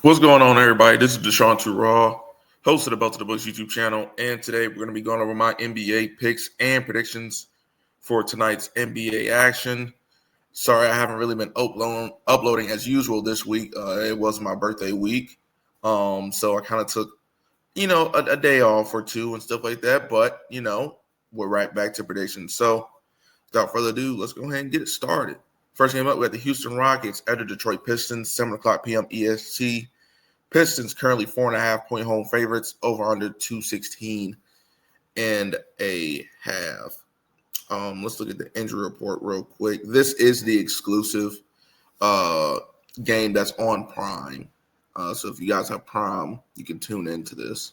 What's going on, everybody? This is Deshaun Raw, host of the Belt to the Books YouTube channel, and today we're going to be going over my NBA picks and predictions for tonight's NBA action. Sorry, I haven't really been uploading as usual this week. It was my birthday week, so I kind of took, a day off or two and stuff like that. But we're right back to predictions. So without further ado, let's go ahead and get it started. First game up, we got the Houston Rockets at the Detroit Pistons, 7 o'clock p.m. EST. Pistons currently 4.5-point home favorites, over under 216 and a half. Let's look at the injury report real quick. This is the exclusive game that's on Prime. So if you guys have Prime, you can tune into this.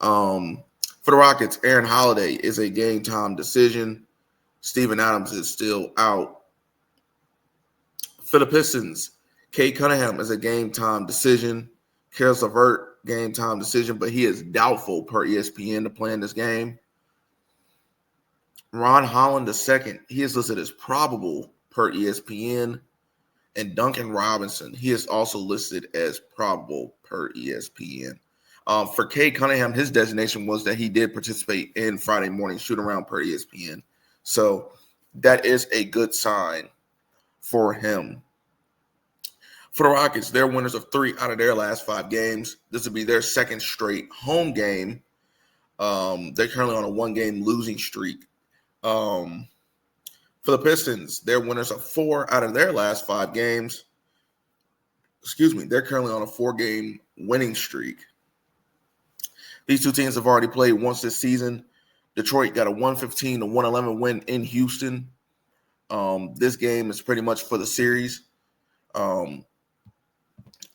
For the Rockets, Aaron Holiday is a game time decision. Steven Adams is still out. For the Pistons, Cade Cunningham is a game time decision. Caris LeVert, game time decision, but he is doubtful per ESPN to play in this game. Ron Holland II, he is listed as probable per ESPN. And Duncan Robinson, he is also listed as probable per ESPN. For Cade Cunningham, his designation was that he did participate in Friday morning shoot-around per ESPN. So that is a good sign for him. For the Rockets, they're winners of 3 out of their last 5 games. This will be their second straight home game. They're currently on a 1-game losing streak. For the Pistons, they're winners of 4 out of their last 5 games. They're currently on a 4-game winning streak. These two teams have already played once this season. Detroit got a 115-111 win in Houston. This game is pretty much for the series.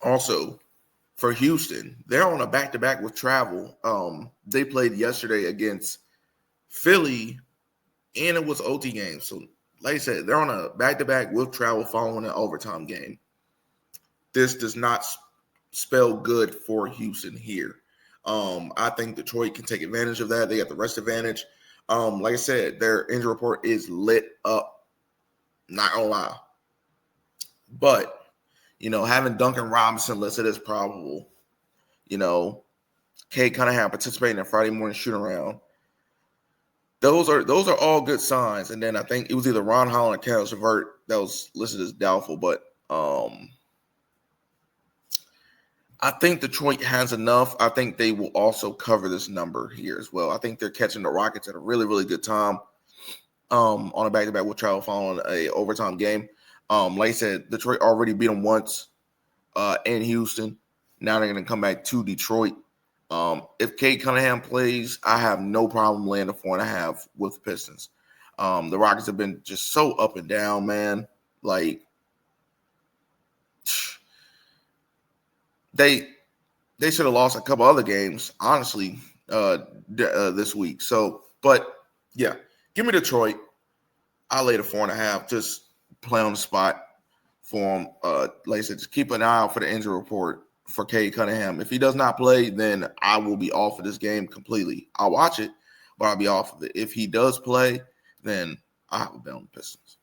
Also, for Houston, they're on a back-to-back with travel. They played yesterday against Philly, and it was OT game. So, like I said, they're on a back-to-back with travel following an overtime game. This does not spell good for Houston here. I think Detroit can take advantage of that. They got the rest advantage. Like I said, their injury report is lit up. Not gonna lie. But having Duncan Robinson listed as probable, Cade Cunningham participating in Friday morning shoot-around. Those are all good signs. And then I think it was either Ron Holland or Caris LeVert that was listed as doubtful. But I think Detroit has enough. I think they will also cover this number here as well. I think they're catching the Rockets at a really, really good time on a back-to-back with travel following a overtime game. Like I said, Detroit already beat them once in Houston. Now they're going to come back to Detroit. If Cade Cunningham plays, I have no problem laying a 4.5 with the Pistons. The Rockets have been just so up and down, man. Like, they should have lost a couple other games, honestly, this week. So, but yeah, give me Detroit. I'll lay the 4.5. Just play on the spot for him. Like I said, just keep an eye out for the injury report for Cade Cunningham. If he does not play, then I will be off of this game completely. I'll watch it, but I'll be off of it. If he does play, then I have a bet on the Pistons.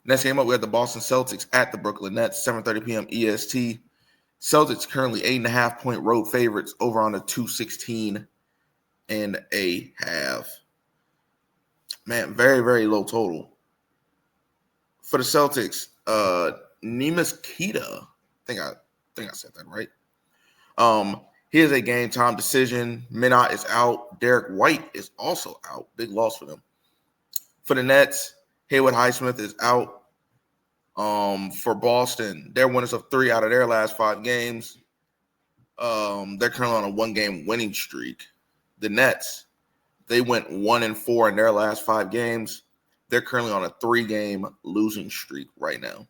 Next game up, we have the Boston Celtics at the Brooklyn Nets, 7:30 p.m. EST. Celtics currently 8.5-point road favorites, over on a 216 and a half. Man, very, very low total. For the Celtics, Neemias Queta, I think I said that right. He is a game time decision. Minot is out. Derek White is also out. Big loss for them. For the Nets, Haywood Highsmith is out. For Boston, they're winners of 3 out of their last 5 games. They're currently on a 1-game winning streak. The Nets, they went 1-4 in their last 5 games. They're currently on a 3-game losing streak right now.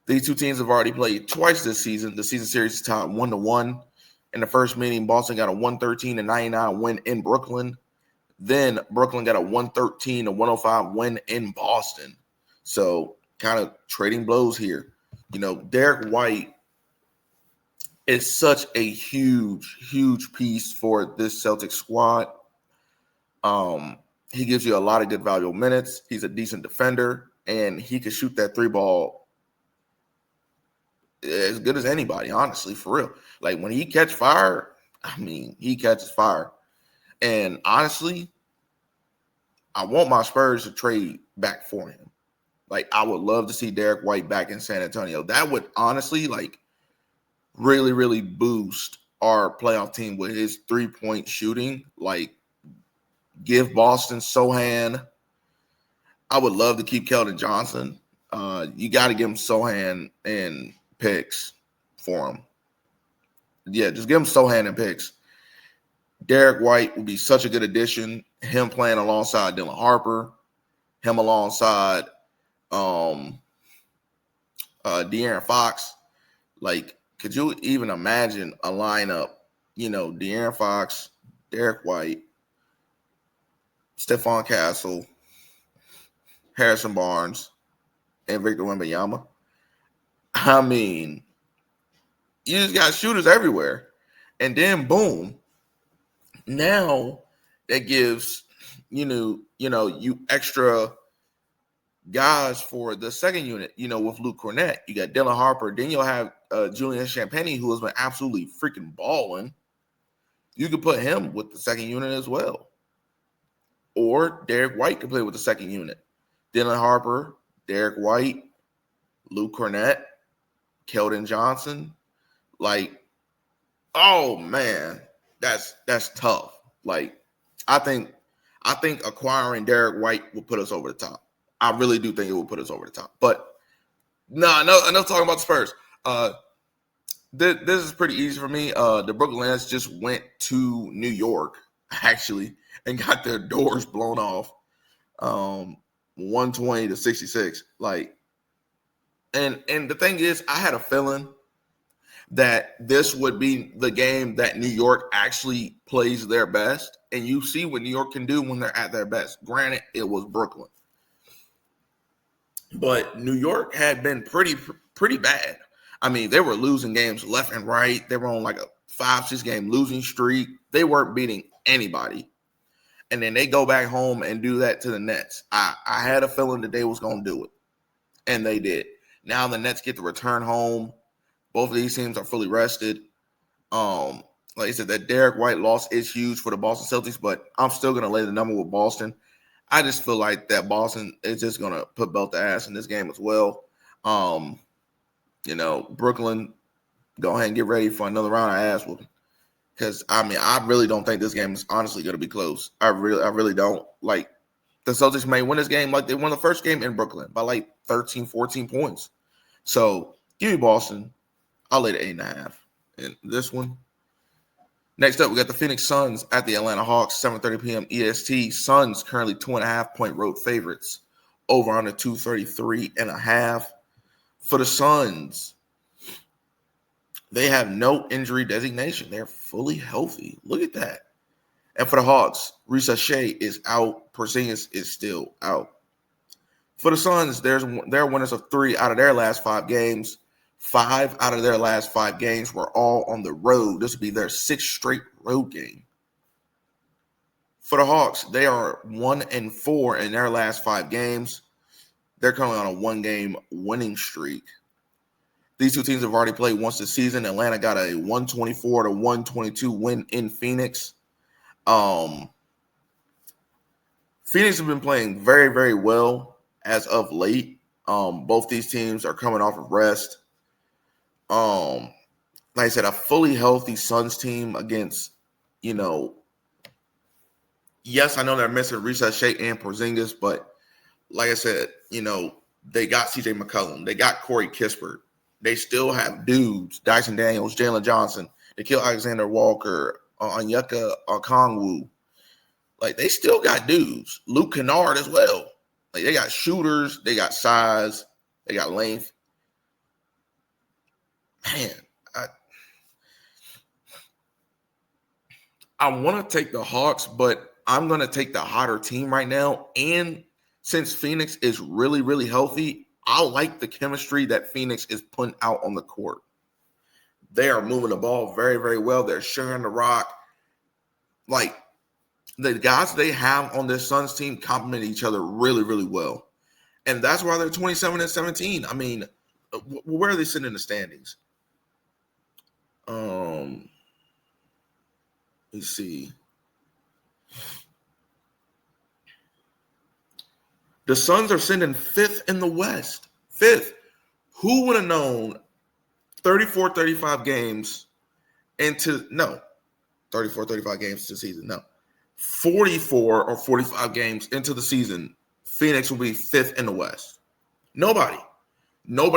These two teams have already played twice this season. The season series is tied 1-1. In the first meeting, Boston got a 113-99 win in Brooklyn. Then Brooklyn got a 113-105 win in Boston. So kind of trading blows here. Derek White is such a huge, huge piece for this Celtics squad. He gives you a lot of good valuable minutes. He's a decent defender, and he can shoot that 3 ball as good as anybody, honestly, for real. Like when he catch fire, I mean, he catches fire. And honestly, I want my Spurs to trade back for him. Like I would love to see Derek White back in San Antonio. That would honestly like really, really boost our playoff team with his 3-point shooting. Like give Boston Sohan. I would love to keep Keldon Johnson. You got to give him Sohan and picks for him. Yeah, just give him Sohan and picks. Derek White would be such a good addition. Him playing alongside Dylan Harper, him alongside De'Aaron Fox. Like, could you even imagine a lineup? You know, De'Aaron Fox, Derek White, Stephon Castle, Harrison Barnes, and Victor Wembanyama. I mean, you just got shooters everywhere. And then boom, now that gives you extra guys for the second unit, with Luke Cornett. You got Dylan Harper. Then you'll have Julian Champagnie, who has been absolutely freaking balling. You could put him with the second unit as well. Or Derek White could play with the second unit. Dylan Harper, Derek White, Luke Cornett, Keldon Johnson. Like, oh man, that's tough. Like, I think acquiring Derek White will put us over the top. I really do think it will put us over the top. But no, enough talking about the Spurs. This is pretty easy for me. The Brooklyn Nets just went to New York, actually, and got their doors blown off. 120-66. Like, and the thing is, I had a feeling that this would be the game that New York actually plays their best. And you see what New York can do when they're at their best. Granted, it was Brooklyn. But New York had been pretty bad. I mean, they were losing games left and right. They were on like a 5-6 game losing streak. They weren't beating anybody. And then they go back home and do that to the Nets. I had a feeling that they was going to do it. And they did. Now the Nets get to return home. Both of these teams are fully rested. Like I said, that Derek White loss is huge for the Boston Celtics, but I'm still going to lay the number with Boston. I just feel like that Boston is just going to put belt to ass in this game as well. Brooklyn, go ahead and get ready for another round of ass whooping. Because, I mean, I really don't think this game is honestly going to be close. I really don't. Like, the Celtics may win this game like they won the first game in Brooklyn by like 13, 14 points. So, give me Boston. I'll lay the 8.5 in this one. Next up, we got the Phoenix Suns at the Atlanta Hawks, 7:30 p.m. EST. Suns currently 2.5-point road favorites, over under 233.5. For the Suns, they have no injury designation. They're fully healthy. Look at that. And for the Hawks, Risa Shea is out. Porzingis is still out. For the Suns, they're winners of 3 out of their last 5 games. 5 out of their last 5 games were all on the road. This will be their 6th straight road game. For the Hawks, they are 1-4 in their last 5 games. They're currently on a 1-game winning streak. These two teams have already played once this season. Atlanta got a 124-122 win in Phoenix. Phoenix have been playing very, very well as of late. Both these teams are coming off of rest. Like I said, a fully healthy Suns team against, yes, I know they're missing Risa Shea and Porzingis, but like I said, they got CJ McCollum. They got Corey Kispert. They still have dudes, Dyson Daniels, Jalen Johnson, Nickeil Alexander-Walker, Onyeka Okongwu. Like, they still got dudes. Luke Kennard as well. Like, they got shooters. They got size. They got length. Man, I want to take the Hawks, but I'm going to take the hotter team right now. And since Phoenix is really, really healthy, I like the chemistry that Phoenix is putting out on the court. They are moving the ball very, very well. They're sharing the rock. Like, the guys they have on this Suns team complement each other really, really well. And that's why they're 27-17. I mean, where are they sitting in the standings? Let's see. The Suns are sitting fifth in the West. Fifth. Who would have known 34, 35 games into, no, 34, 35 games to the season, no. 44 or 45 games into the season, Phoenix will be fifth in the West. Nobody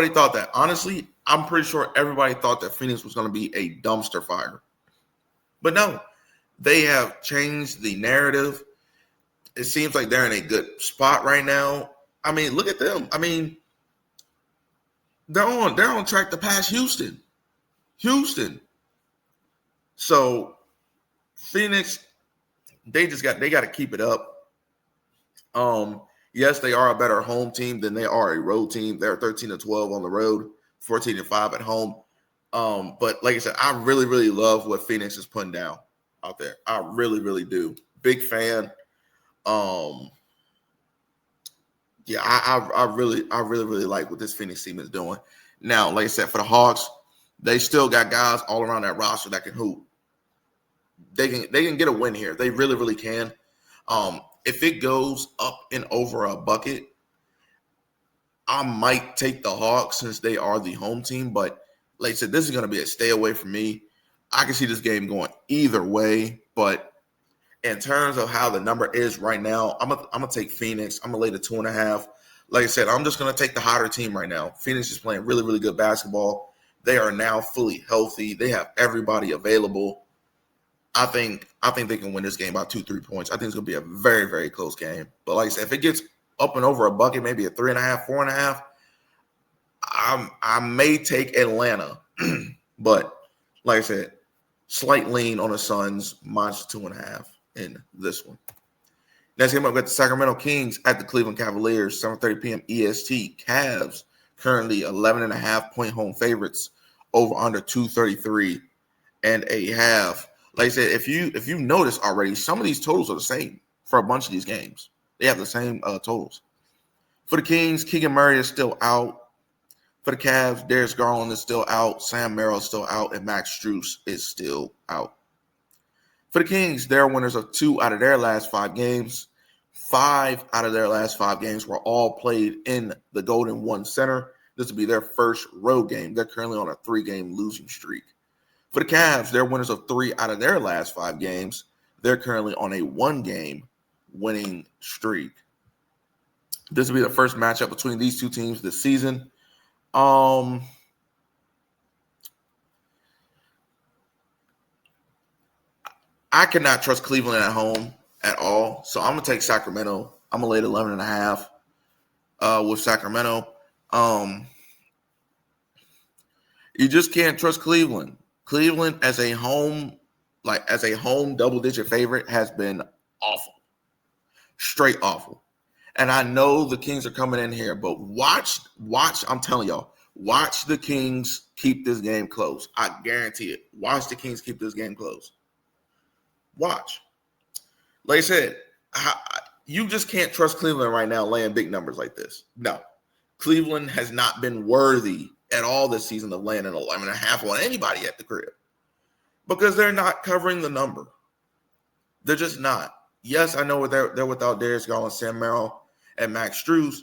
thought that. Honestly, I'm pretty sure everybody thought that Phoenix was going to be a dumpster fire. But no, they have changed the narrative. It seems like they're in a good spot right now. I mean, look at them. I mean, they're on track to pass Houston. So Phoenix, they got to keep it up. Yes, they are a better home team than they are a road team. They're 13-12 on the road, 14-5 at home. But like I said, I really, really love what Phoenix is putting down out there. I really, really do. Big fan. Yeah, I really, really like what this Phoenix team is doing. Now, like I said, for the Hawks, they still got guys all around that roster that can hoop. They can get a win here. They really, really can. If it goes up and over a bucket, I might take the Hawks since they are the home team. But like I said, this is going to be a stay away from me. I can see this game going either way. But in terms of how the number is right now, I'm gonna take Phoenix. I'm gonna lay the 2.5. Like I said, I'm just gonna take the hotter team right now. Phoenix is playing really, really good basketball. They are now fully healthy. They have everybody available. I think they can win this game by 2-3 points. I think it's gonna be a very, very close game. But like I said, if it gets up and over a bucket, maybe a 3.5, 4.5, I may take Atlanta. But like I said, slight lean on the Suns minus 2.5 in this one. Next game, I've got the Sacramento Kings at the Cleveland Cavaliers, 7:30 p.m. EST. Cavs currently 11.5-point home favorites, over under 233.5. Like I said, if you notice already, some of these totals are the same for a bunch of these games. They have the same totals. For the Kings, Keegan Murray is still out. For the Cavs, Darius Garland is still out. Sam Merrill is still out, and Max Strus is still out. For the Kings, they're winners of 2 out of their last 5 games. 5 out of their last 5 games were all played in the Golden One Center. This will be their first road game. They're currently on a 3-game losing streak. For the Cavs, they're winners of 3 out of their last 5 games. They're currently on a 1-game winning streak. This will be the first matchup between these two teams this season. I cannot trust Cleveland at home at all. So I'm going to take Sacramento. I'm going to lay the 11.5 with Sacramento. You just can't trust Cleveland. Cleveland as a home double-digit favorite has been awful. Straight awful. And I know the Kings are coming in here, but watch, I'm telling y'all, watch the Kings keep this game close. I guarantee it. Watch the Kings keep this game close. Watch. Like I said, you just can't trust Cleveland right now laying big numbers like this. No. Cleveland has not been worthy at all this season of laying an 11.5 on anybody at the crib because they're not covering the number. They're just not. Yes, I know they're without Darius Garland, Sam Merrill, and Max Strus,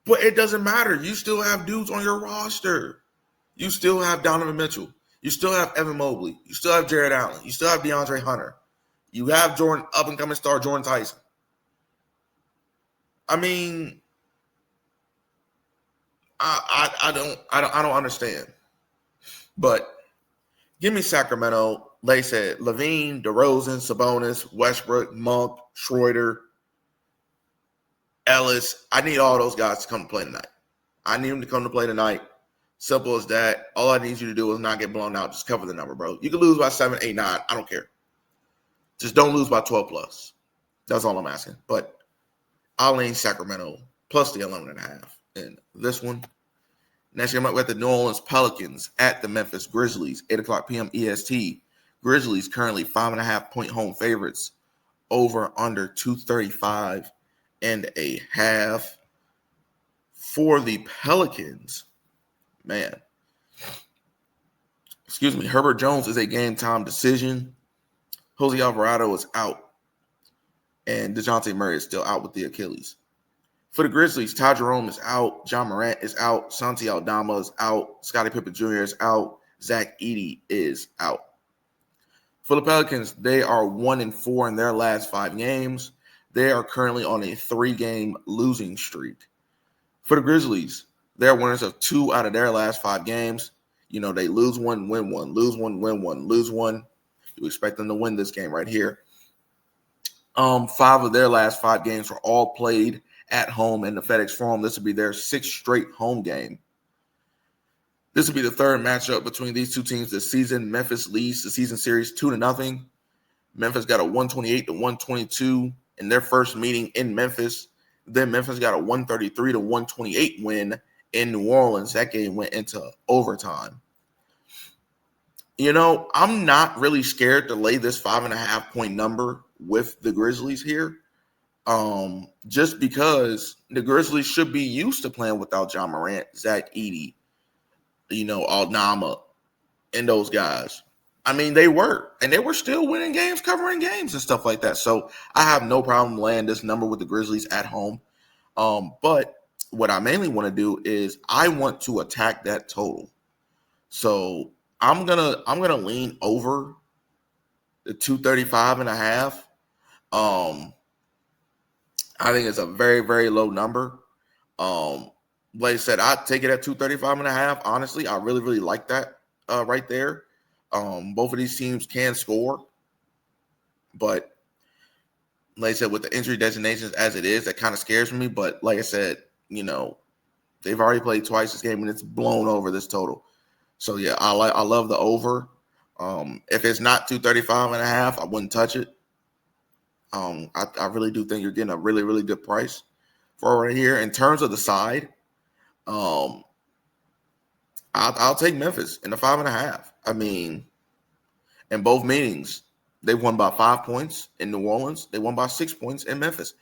but it doesn't matter. You still have dudes on your roster. You still have Donovan Mitchell. You still have Evan Mobley. You still have Jared Allen. You still have DeAndre Hunter. You have Jordan, up-and-coming star Jordan Tyson. I mean, I don't understand. But give me Sacramento. Like I said, Levine, DeRozan, Sabonis, Westbrook, Monk, Schroeder, Ellis. I need all those guys to come to play tonight. I need them to come to play tonight. Simple as that. All I need you to do is not get blown out. Just cover the number, bro. You can lose by 7, 8, 9. I don't care. Just don't lose by 12 plus. That's all I'm asking. But I'll lean Sacramento plus the 11.5 in this one. Next game up with the New Orleans Pelicans at the Memphis Grizzlies, 8:00 p.m. EST. Grizzlies currently 5.5-point home favorites, over under 235.5. For the Pelicans, man. Excuse me. Herbert Jones is a game time decision. Jose Alvarado is out. And DeJounte Murray is still out with the Achilles. For the Grizzlies, Ty Jerome is out. John Morant is out. Santi Aldama is out. Scottie Pippen Jr. is out. Zach Edey is out. For the Pelicans, they are 1-4 in their last 5 games. They are currently on a 3-game losing streak. For the Grizzlies, they're winners of 2 out of their last 5 games. You know, they lose one, win one, lose one, win one, lose one. You expect them to win this game right here. 5 of their last 5 games were all played at home in the FedEx Forum. This will be their 6th straight home game. This will be the 3rd matchup between these two teams this season. Memphis leads the season series 2-0. Memphis got a 128-122 in their first meeting in Memphis. Then Memphis got a 133-128 win in New Orleans. That game went into overtime. You know, I'm not really scared to lay this 5.5-point number with the Grizzlies here. Just because the Grizzlies should be used to playing without John Morant, Zach Edey, Aldama, and those guys. I mean, they were still winning games, covering games and stuff like that. So I have no problem laying this number with the Grizzlies at home. But what I mainly want to do is I want to attack that total. So I'm gonna lean over the 235.5. I think it's a very, very low number. Like I said, I'd take it at 235.5. Honestly, I really, really like that right there. Both of these teams can score, but like I said, with the injury designations as it is, that kind of scares me. But like I said, they've already played twice this game and it's blown over this total. So yeah, I love the over. If it's not 235.5, I wouldn't touch it. I really do think you're getting a really, really good price for right here. In terms of the side, I'll take Memphis in the 5.5. I mean, in both meetings, they won by 5 points in New Orleans. They won by 6 points in Memphis.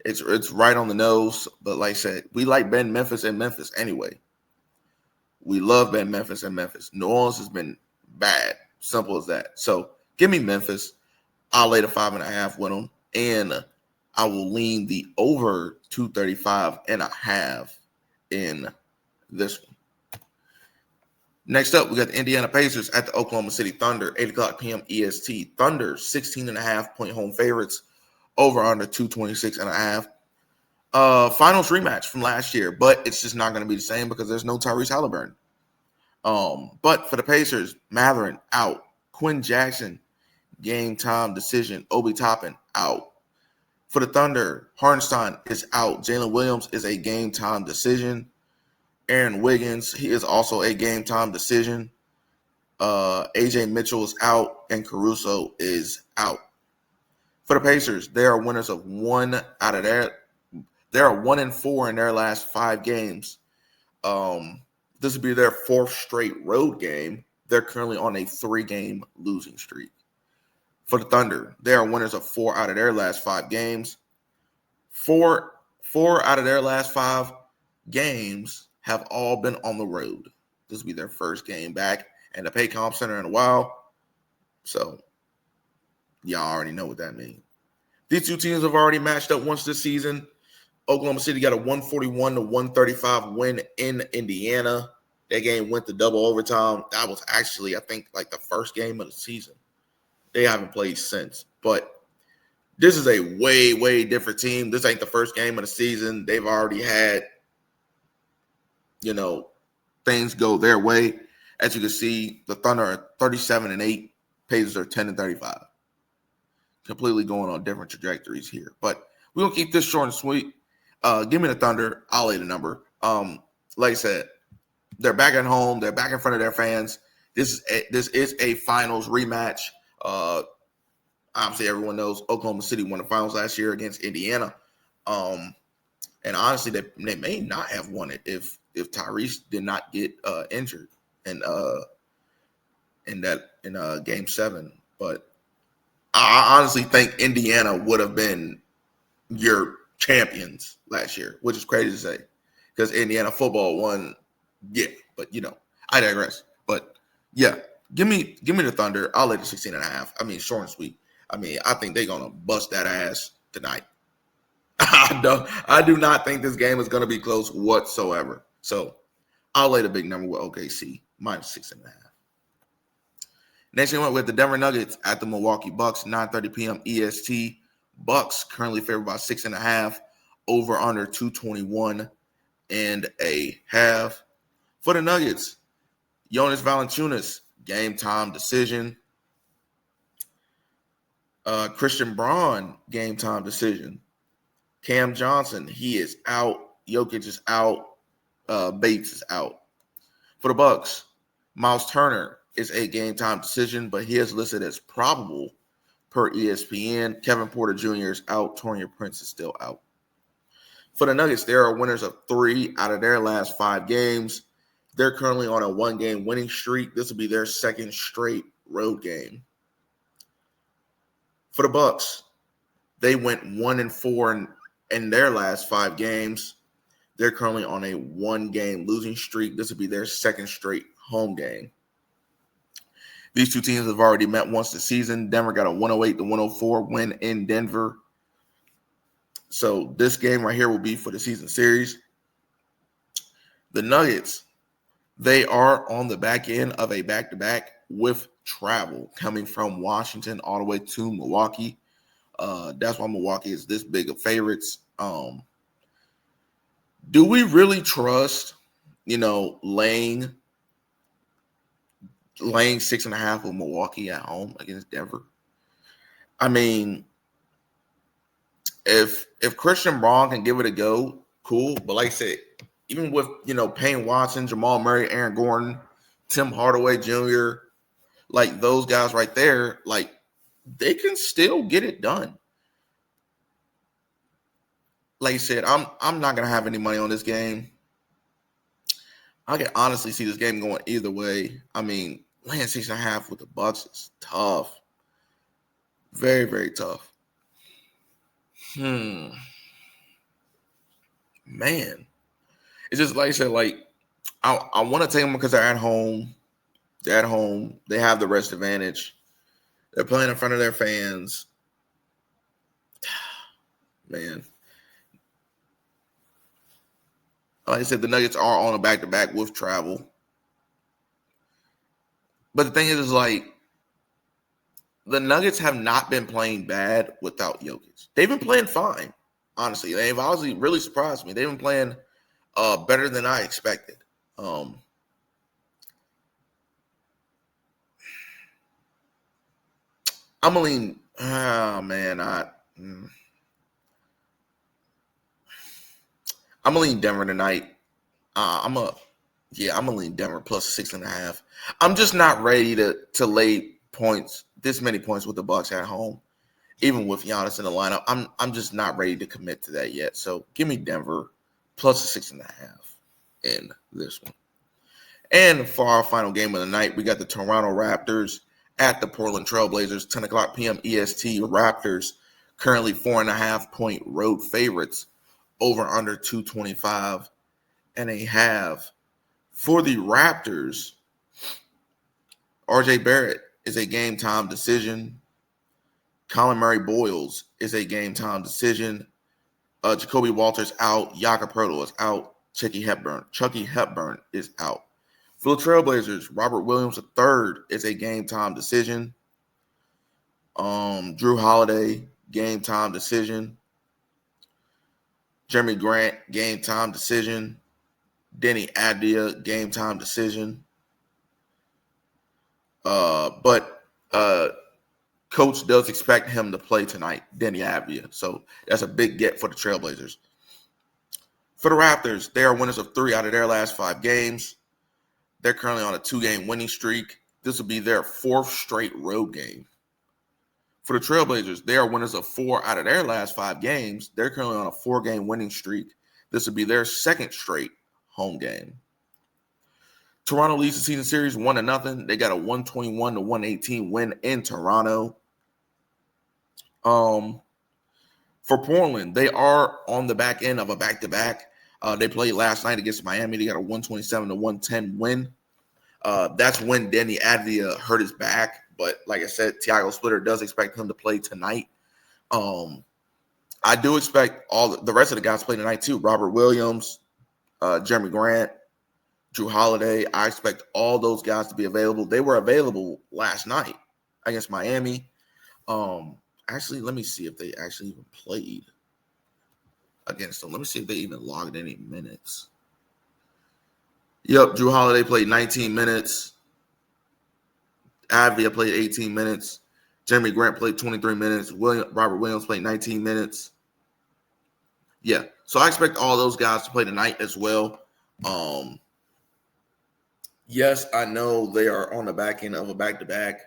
It's right on the nose. But like I said, we like Ben Memphis and Memphis anyway. We love Ben Memphis and Memphis. New Orleans has been bad. Simple as that. So give me Memphis. I'll lay the 5.5 with them. And I will lean the over 235.5 in this one. Next up, we got the Indiana Pacers at the Oklahoma City Thunder, 8 o'clock p.m. EST. Thunder, 16.5-point home favorites, over under 226.5. Finals rematch from last year, but it's just not going to be the same because there's no Tyrese Halliburton. But for the Pacers, Mathurin out. Quinn Jackson, game time decision. Obi Toppin out. For the Thunder, Hartenstein is out. Jalen Williams is a game time decision. Aaron Wiggins, he is also a game time decision. AJ Mitchell is out, and Caruso is out. For the Pacers, they are winners of 1 out of their. They are 1-4 in their last 5 games. This would be their 4th straight road game. They're currently on a 3-game losing streak. For the Thunder, they are winners of 4 out of their last 5 games. 4 out of their last 5 games have all been on the road. This will be their first game back at the Paycom Center in a while. So, y'all already know what that means. These two teams have already matched up once this season. Oklahoma City got a 141-135 win in Indiana. That game went to double overtime. That was actually, I think, like the first game of the season. They haven't played since. But this is a way, way different team. This ain't the first game of the season. They've already had things go their way. As you can see, the Thunder are 37-8, Pacers are 10-35. Completely going on different trajectories here. But we're going to keep this short and sweet. Give me the Thunder. I'll lay the number. Like I said, they're back at home. They're back in front of their fans. This is a finals rematch. Obviously, everyone knows Oklahoma City won the finals last year against Indiana. And honestly, they may not have won it if Tyrese did not get injured in game 7. But I honestly think Indiana would have been your champions last year, which is crazy to say because Indiana football won. Yeah, But I digress. But yeah, give me the Thunder. I'll lay the 16.5. I mean, short and sweet. I mean, I think they're gonna bust that ass tonight. I do not think this game is gonna be close whatsoever. So I'll lay the big number with OKC minus 6.5. Next game up with the Denver Nuggets at the Milwaukee Bucks, 9:30 p.m. EST. Bucks currently favored by 6.5, over under 221 and a half. For the Nuggets, Jonas Valanciunas, game time decision. Christian Braun, game time decision. Cam Johnson, he is out. Jokic is out. Bates is out. For the Bucks, Miles Turner is a game time decision, but he is listed as probable per ESPN. Kevin Porter Jr. is out. Taurean Prince is still out. For the Nuggets, there are winners of 3 out of their last 5 games. They're currently on a 1-game winning streak. This will be their second straight road game. For the Bucks, they went 1-4 in their last 5 games. They're currently on a 1-game losing streak. This will be their second straight home game. These two teams have already met once this season. Denver got a 108-104 win in Denver. So this game right here will be for the season series. The Nuggets, they are on the back end of a back-to-back with travel coming from Washington all the way to Milwaukee. That's why Milwaukee is this big of favorites. Do we really trust, laying 6.5 with Milwaukee at home against Denver? I mean, if Christian Braun can give it a go, cool. But like I said, even with Payne Watson, Jamal Murray, Aaron Gordon, Tim Hardaway Jr., like those guys right there, like they can still get it done. Like I said, I'm not gonna have any money on this game. I can honestly see this game going either way. I mean, laying 6.5 with the Bucks is tough. Very, very tough. Man. It's just like I said, like I want to take them because they're at home. They're at home. They have the rest advantage. They're playing in front of their fans. Man. Like I said, the Nuggets are on a back-to-back with travel. But the thing is like, the Nuggets have not been playing bad without Jokic. They've been playing fine, honestly. They've honestly really surprised me. They've been playing better than I expected. I'm gonna lean. Oh man, I'm gonna lean Denver tonight. I'm gonna lean Denver plus 6.5. I'm just not ready to lay points, this many points with the Bucks at home, even with Giannis in the lineup. I'm just not ready to commit to that yet. So give me Denver plus 6.5 in this one. And for our final game of the night, we got the Toronto Raptors at the Portland Trailblazers, 10 o'clock p.m. EST. Raptors currently 4.5-point road favorites, over under 225 and a half. For the Raptors, RJ Barrett is a game time decision. Colin Murray Boyles is a game time decision. Jacoby Walters out. Jakob Poeltl is out. Chucky Hepburn is out. For the Trailblazers, Robert Williams III is a game time decision. Drew Holiday, game time decision. Jeremy Grant, game time decision. Denny Avdia, game time decision. But coach does expect him to play tonight, Denny Avdia. So that's a big get for the Trailblazers. For the Raptors, they are winners of 3 out of their last 5 games. They're currently on a 2-game winning streak. This will be their 4th straight road game. For the Trailblazers, they are winners of 4 out of their last 5 games. They're currently on a 4-game winning streak. This will be their 2nd straight home game. Toronto leads the season series 1-0. They got a 121-118 win in Toronto. For Portland, they are on the back end of a back-to-back. They played last night against Miami. They got a 127-110 win. That's when Danny Advia hurt his back. But like I said, Tiago Splitter does expect him to play tonight. I do expect all the rest of the guys to play tonight too. Robert Williams, Jeremy Grant, Drew Holiday. I expect all those guys to be available. They were available last night against Miami. Actually, let me see if they actually even played against them. Let me see if they even logged any minutes. Yep, Drew Holiday played 19 minutes. Avia played 18 minutes. Jeremy Grant played 23 minutes. Robert Williams played 19 minutes. Yeah, so I expect all those guys to play tonight as well. Yes, I know they are on the back end of a back-to-back.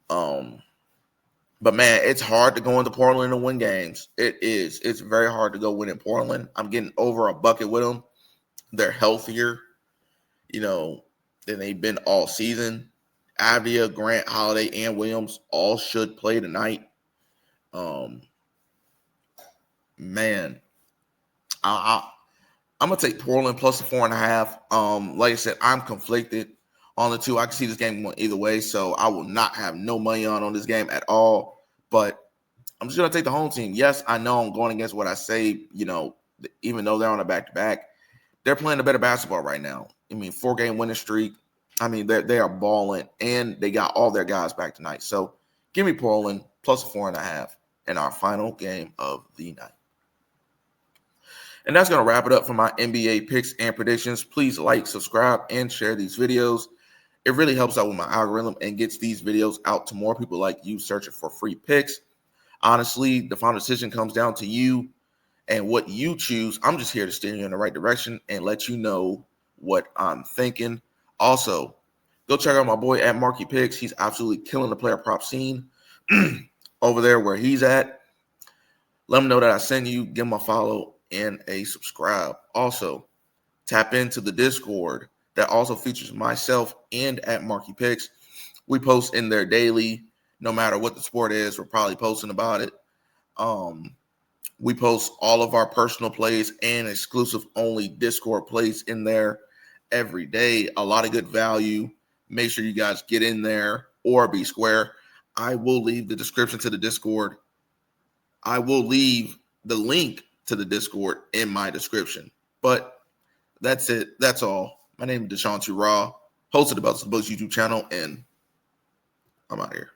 But, man, it's hard to go into Portland and win games. It is. It's very hard to go win in Portland. I'm getting over a bucket with them. They're healthier, than they've been all season. Avia, Grant, Holiday, and Williams all should play tonight. Man, I'm going to take Portland plus the 4.5. Like I said, I'm conflicted on the two. I can see this game going either way, so I will not have no money on this game at all. But I'm just going to take the home team. Yes, I know I'm going against what I say, even though they're on a back-to-back. They're playing a better basketball right now. 4-game winning streak. They are balling, and they got all their guys back tonight. So give me Portland plus 4.5 in our final game of the night. And that's going to wrap it up for my NBA picks and predictions. Please like, subscribe, and share these videos. It really helps out with my algorithm and gets these videos out to more people like you searching for free picks. Honestly, the final decision comes down to you and what you choose. I'm just here to steer you in the right direction and let you know what I'm thinking. Also, go check out my boy at Marky Picks. He's absolutely killing the player prop scene over there where he's at. Let him know that I sent you. Give him a follow and a subscribe. Also, tap into the Discord that also features myself and at Marky Picks. We post in there daily. No matter what the sport is, we're probably posting about it. We post all of our personal plays and exclusive only Discord plays in there every day. A lot of good value. Make sure you guys get in there or be square. I will leave the description to the Discord. I will leave the link to the Discord in my description. But that's it. That's all. My name is Deshaun Raw, host of the Belts of the Books YouTube channel, and I'm out here.